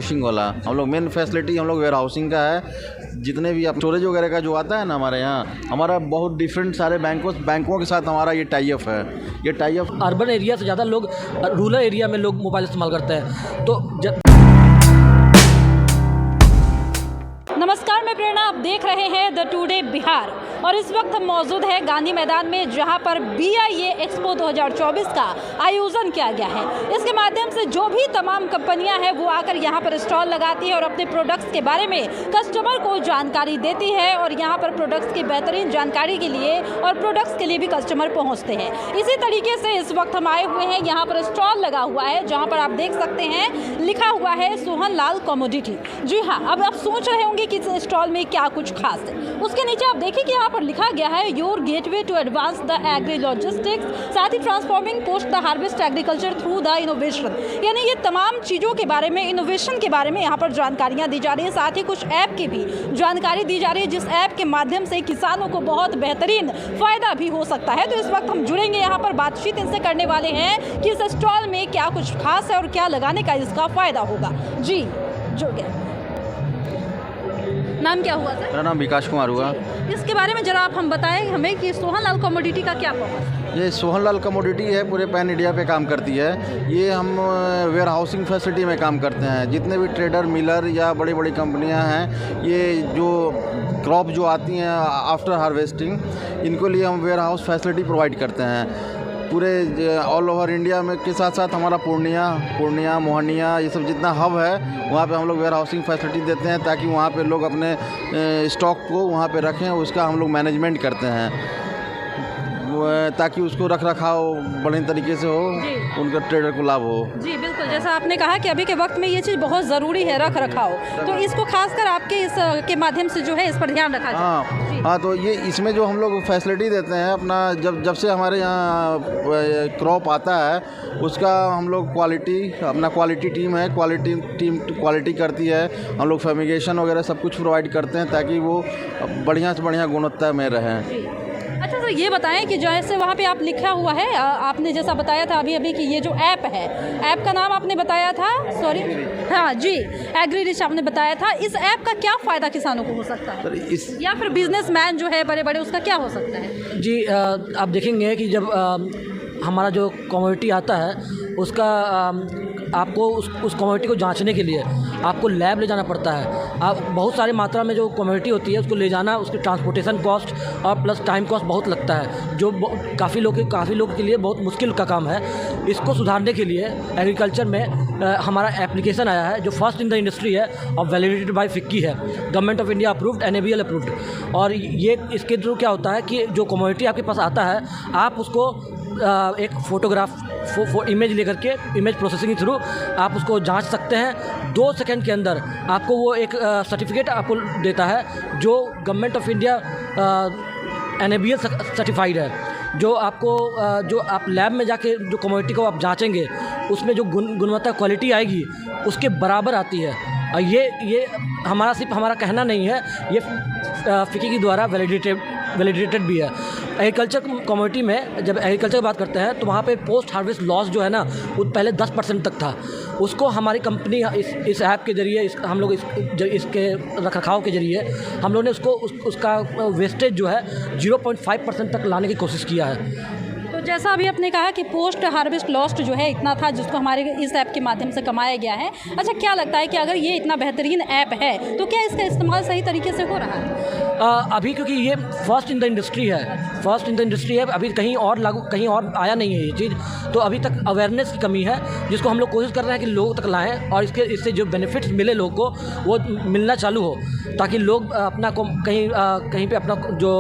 Housing वाला। हम लोग मेन फैसिलिटी हम लोग वेयर हाउसिंग का है। जितने भी आप स्टोरेज वगैरह का जो आता है ना हमारे यहाँ, हमारा बहुत डिफरेंट सारे बैंकों के साथ हमारा ये टाई अप है। ये टाई अप अर्बन एरिया से ज़्यादा लोग रूरल एरिया में लोग मोबाइल इस्तेमाल करते हैं। तो नमस्कार, मैं प्रेरणा, आप देख रहे हैं द टुडे बिहार और इस वक्त हम मौजूद हैं गांधी मैदान में, जहां पर BIA एक्सपो 2024 का आयोजन किया गया है। इसके माध्यम से जो भी तमाम कंपनियां हैं वो आकर यहां पर स्टॉल लगाती है और अपने प्रोडक्ट्स के बारे में कस्टमर को जानकारी देती है और यहां पर प्रोडक्ट्स की बेहतरीन जानकारी के लिए और प्रोडक्ट्स के लिए भी कस्टमर पहुँचते हैं। इसी तरीके से इस वक्त हम आए हुए हैं, यहाँ पर स्टॉल लगा हुआ है जहाँ पर आप देख सकते हैं लिखा हुआ है सोहन लाल कमोडिटी। जी हाँ, अब आप सोच रहे होंगे कि इस स्टॉल में क्या कुछ खास है। उसके नीचे आप देखिए कि यहाँ पर लिखा गया है your gateway to advance the agri logistics, साथ ही transforming post the harvest agriculture through the innovation. यानी ये तमाम चीज़ों के बारे में, इनोवेशन के बारे में यहाँ पर जानकारियाँ दी जा रही है। साथ ही कुछ ऐप की भी जानकारी दी जा रही है, जिस ऐप के माध्यम से किसानों को बहुत बेहतरीन फ़ायदा भी हो सकता है। तो इस वक्त हम जुड़ेंगे यहाँ पर, बातचीत इनसे करने वाले हैं कि इस स्टॉल में क्या कुछ खास है और क्या लगाने का इसका फ़ायदा होगा। जी जुड़ गया। नाम क्या हुआ सर? मेरा नाम विकास कुमार हुआ। इसके बारे में जरा आप हम बताएं हमें कि सोहन लाल कमोडिटी का क्या पर्पस है? ये सोहन लाल कमोडिटी है, पूरे पैन इंडिया पे काम करती है। ये हम वेयर हाउसिंग फैसिलिटी में काम करते हैं। जितने भी ट्रेडर, मिलर या बड़ी बड़ी कंपनियां हैं, ये जो क्रॉप जो आती हैं आफ्टर हार्वेस्टिंग, इनको लिए हम वेयर हाउस फैसिलिटी प्रोवाइड करते हैं। पूरे ऑल ओवर इंडिया में के साथ साथ हमारा पूर्णिया, मोहनिया, ये सब जितना हब है वहाँ पे हम लोग वेयर हाउसिंग फैसिलिटी देते हैं, ताकि वहाँ पे लोग अपने स्टॉक को वहाँ पे रखें। उसका हम लोग मैनेजमेंट करते हैं ताकि उसको रख रखाव बड़े तरीके से हो, उनका ट्रेडर को लाभ हो। जी बिल्कुल, जैसा आपने कहा कि अभी के वक्त में ये चीज़ बहुत ज़रूरी है, रख रखाव। तो इसको खासकर आपके इस के माध्यम से जो है इस पर ध्यान रखा जाए। हाँ, तो ये इसमें जो हम लोग फैसिलिटी देते हैं अपना, जब से हमारे यहाँ क्रॉप आता है उसका हम लोग क्वालिटी टीम है, क्वालिटी करती है। हम लोग फर्मिगेशन वगैरह सब कुछ प्रोवाइड करते हैं ताकि वो बढ़िया से बढ़िया गुणवत्ता में रहें। अच्छा सर, ये बताएं कि जैसे वहाँ पे आप लिखा हुआ है, आपने जैसा बताया था अभी कि ये जो ऐप है, ऐप का नाम आपने बताया था, सॉरी, हाँ जी, एग्री रिच आपने बताया था। इस ऐप का क्या फ़ायदा किसानों को हो सकता है या फिर बिजनेसमैन जो है बड़े बड़े, उसका क्या हो सकता है? जी, आप देखेंगे कि जब हमारा जो कमोडिटी आता है उसका आपको उस कमोडिटी को जांचने के लिए आपको लैब ले जाना पड़ता है। आप बहुत सारी मात्रा में जो कमोडिटी होती है उसको ले जाना, उसकी ट्रांसपोर्टेशन कॉस्ट और प्लस टाइम कॉस्ट बहुत लगता है, जो काफ़ी लोग के लिए बहुत मुश्किल का काम है। इसको सुधारने के लिए एग्रीकल्चर में हमारा एप्लीकेशन आया है जो फर्स्ट इन द इंडस्ट्री है और वैलिडेटेड बाय फिक्की है, government of India approved, NABL approved. और ये इसके थ्रू क्या होता है कि जो कमोडिटी आपके पास आता है, आप उसको एक फ़ोटोग्राफ इमेज लेकर के, इमेज प्रोसेसिंग के थ्रू आप उसको जांच सकते हैं। 2 सेकंड के अंदर आपको वो एक सर्टिफिकेट आपको देता है जो government of India NABL certified है, जो आपको जो आप लैब में जाके जो कमोडिटी को आप जांचेंगे उसमें जो गुणवत्ता क्वालिटी आएगी उसके बराबर आती है। और ये सिर्फ हमारा कहना नहीं है, ये फिक्की के द्वारा वैलिडेटेड भी है। एग्रीकल्चर कमोडिटी में जब एग्रीकल्चर की बात करते हैं तो वहाँ पे पोस्ट हार्वेस्ट लॉस जो है ना, वो पहले 10% तक था। उसको हमारी कंपनी इस ऐप के ज़रिए, हम लोग इसके रखरखाव के ज़रिए हम लोग ने उसका वेस्टेज जो है 0.5% तक लाने की कोशिश किया है। तो जैसा अभी आपने कहा कि पोस्ट हार्वेस्ट लॉस्ट जो है इतना था, जिसको हमारे इस ऐप के माध्यम से कमाया गया है। अच्छा, क्या लगता है कि अगर ये इतना बेहतरीन ऐप है तो क्या इसका इस्तेमाल सही तरीके से हो रहा है? अभी क्योंकि ये फर्स्ट इन द इंडस्ट्री है, अभी कहीं और आया नहीं है ये चीज़, तो अभी तक अवेयरनेस की कमी है, जिसको हम लोग कोशिश कर रहे हैं कि लोगों तक लाएं और इससे जो बेनिफिट्स मिले लोगों को वो मिलना चालू हो, ताकि लोग अपना कहीं पे अपना जो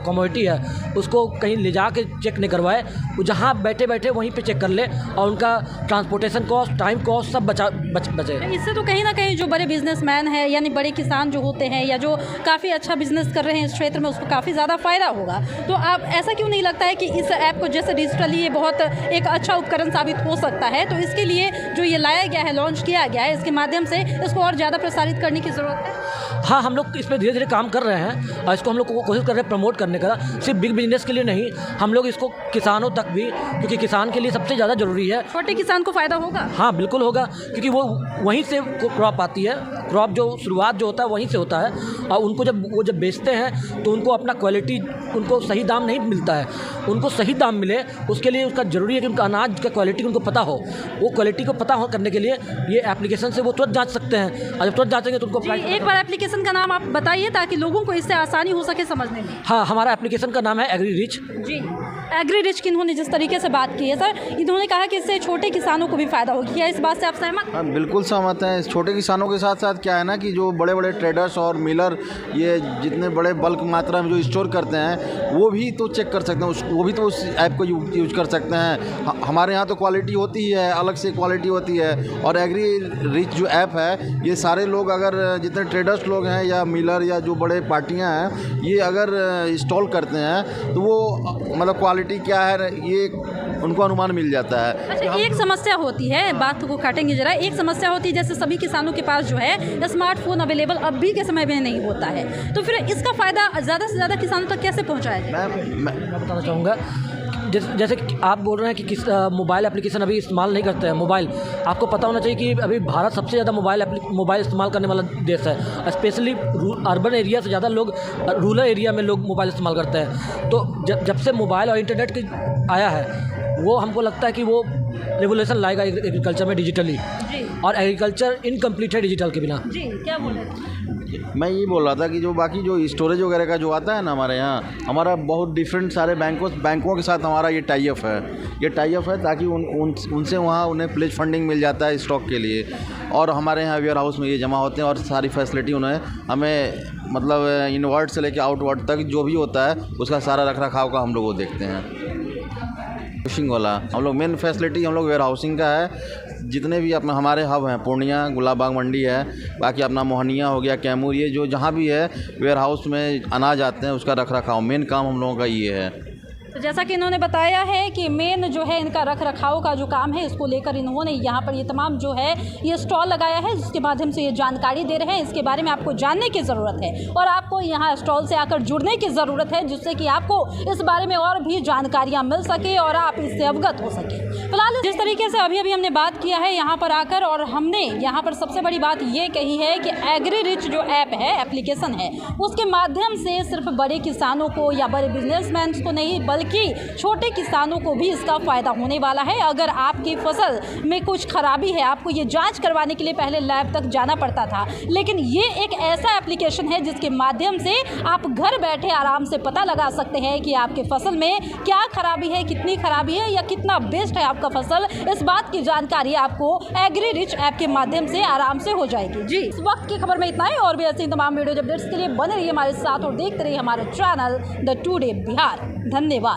कमोडिटी है उसको कहीं ले जा के चेक नहीं करवाए, वो जहाँ बैठे वहीं पे चेक कर ले और उनका ट्रांसपोर्टेशन कॉस्ट, टाइम कॉस्ट सब बचे। इससे तो कहीं ना कहीं जो बड़े बिजनेसमैन हैं, यानी बड़े किसान जो होते हैं या जो काफ़ी अच्छा बिजनेस कर रहे हैं इस क्षेत्र में, उसको काफ़ी ज़्यादा फ़ायदा होगा। तो आप ऐसा क्यों नहीं लगता है कि इस ऐप को जैसे डिजिटली ये बहुत एक अच्छा उपकरण साबित हो सकता है, तो इसके लिए जो ये लाया गया है, लॉन्च किया गया है, इसके माध्यम से इसको और ज़्यादा प्रसारित करने की ज़रूरत है? हाँ, हम लोग इस पे धीरे-धीरे काम कर रहे हैं और इसको हम लोग को कोशिश कर रहे हैं प्रमोट करने का। सिर्फ बिग बिजनेस के लिए नहीं, हम लोग इसको किसानों तक भी, क्योंकि किसान के लिए सबसे ज़्यादा ज़रूरी है। छोटे किसान को फ़ायदा होगा? हाँ, बिल्कुल होगा, क्योंकि वो वहीं से क्रॉप आती है। क्रॉप जो शुरुआत जो होता है वहीं से होता है, और उनको जब बेचते हैं तो उनको अपना क्वालिटी, उनको सही दाम नहीं मिलता है। उनको सही दाम मिले उसके लिए उसका ज़रूरी है कि उनका अनाज का क्वालिटी उनको पता हो। वो क्वालिटी को पता हो करने के लिए ये एप्लीकेशन से वो तुरंत जाँच सकते हैं, और जब तुरंत जाँचेंगे तो उनको एक बार एप्लीकेशन का नाम आप बताइए ताकि लोगों को इससे आसानी हो सके समझने में। हाँ, हमारा एप्लीकेशन का नाम है एग्री रिच। जी, एग्री रिच की इन्होंने जिस तरीके से बात की है सर, इन्होंने कहा कि इससे छोटे किसानों को भी फ़ायदा होगी। क्या इस बात से आप सहमत? हाँ, बिल्कुल सहमत हैं। छोटे किसानों के साथ साथ क्या है ना कि जो बड़े बड़े ट्रेडर्स और मिलर, ये जितने बड़े बल्क मात्रा में जो स्टोर करते हैं, वो भी तो चेक कर सकते हैं, वो भी तो उस ऐप को यूज कर सकते हैं। हमारे यहाँ तो क्वालिटी होती है, अलग से क्वालिटी होती है। और एग्री रिच जो ऐप है, ये सारे लोग अगर जितने ट्रेडर्स लोग हैं या मिलर या जो बड़े पार्टियाँ हैं, ये अगर इंस्टॉल करते हैं तो वो मतलब क्वालिटी क्या है ये उनको अनुमान मिल जाता है। अच्छा, एक समस्या होती है, बात को काटेंगे जरा। एक समस्या होती है, जैसे सभी किसानों के पास जो है स्मार्टफोन अवेलेबल अभी के समय में नहीं होता है, तो फिर इसका फ़ायदा ज़्यादा से ज़्यादा किसानों तक कैसे पहुँचाया जाए? मैं बताना चाहूँगा, जैसे कि आप बोल रहे हैं कि किस मोबाइल एप्लीकेशन अभी इस्तेमाल नहीं करते हैं। मोबाइल, आपको पता होना चाहिए कि अभी भारत सबसे ज़्यादा मोबाइल इस्तेमाल करने वाला देश है। स्पेशली अर्बन एरिया से ज़्यादा लोग रूरल एरिया में लोग मोबाइल इस्तेमाल करते हैं। तो जब से मोबाइल और इंटरनेट आया है, वो हमको लगता है कि वो रेवोल्यूशन लाएगा एग्रीकल्चर में डिजिटली, और एग्रीकल्चर इनकम्प्लीट है डिजिटल के बिना। जी, क्या बोल रहे थे? मैं ये बोल रहा था कि जो बाकी जो स्टोरेज वगैरह का जो आता है ना हमारे यहाँ, हमारा बहुत डिफरेंट सारे बैंकों के साथ हमारा ये टाई अप है। ये टाई अप है ताकि उनसे वहाँ उन्हें प्लेज फंडिंग मिल जाता है स्टॉक के लिए, और हमारे यहाँ वेयर हाउस में ये जमा होते हैं, और सारी फैसिलिटी उन्हें हमें मतलब इनवर्ड से लेकर आउटवर्ड तक जो भी होता है उसका सारा रख रखाव का हम लोग वो देखते हैं। फिशिंग वाला हम लोग मेन फैसिलिटी हम लोग वेयर हाउसिंग का है। जितने भी अपना हमारे हब हैं, पूर्णिया, गुलाबबाग मंडी है, बाकी अपना मोहनिया हो गया, कैमूर, ये जो जहाँ भी है वेयर हाउस में अनाज आते हैं उसका रख रखाव मेन काम हम लोगों का ये है। तो जैसा कि इन्होंने बताया है कि मेन जो है इनका रख रखाव का जो काम है, इसको लेकर इन्होंने यहाँ पर ये तमाम जो है ये स्टॉल लगाया है, जिसके माध्यम से ये जानकारी दे रहे हैं। इसके बारे में आपको जानने की ज़रूरत है और आपको यहाँ स्टॉल से आकर जुड़ने की ज़रूरत है, जिससे कि आपको इस बारे में और भी जानकारियाँ मिल सके और आप इससे अवगत हो सके। फिलहाल जिस तरीके से अभी हमने बात किया है यहाँ पर आकर, और हमने यहाँ पर सबसे बड़ी बात ये कही है कि एग्री रिच जो ऐप है, एप्लीकेशन है, उसके माध्यम से सिर्फ बड़े किसानों को या बड़े बिजनेसमैन को नहीं बल्कि छोटे किसानों को भी इसका फ़ायदा होने वाला है। अगर आपकी फसल में कुछ खराबी है, आपको ये जांच करवाने के लिए पहले लैब तक जाना पड़ता था, लेकिन ये एक ऐसा एप्लीकेशन है जिसके माध्यम से आप घर बैठे आराम से पता लगा सकते हैं कि आपके फसल में क्या खराबी है, कितनी खराबी है या कितना बेस्ट है आपका फसल। इस बात की जानकारी आपको एग्री रिच ऐप के माध्यम से आराम से हो जाएगी। जी, इस वक्त की खबर में इतना ही, और भी ऐसी तमाम वीडियो अपडेट्स के लिए बने रहिए हमारे साथ और देखते रहिए हमारे चैनल द टुडे बिहार। धन्यवाद।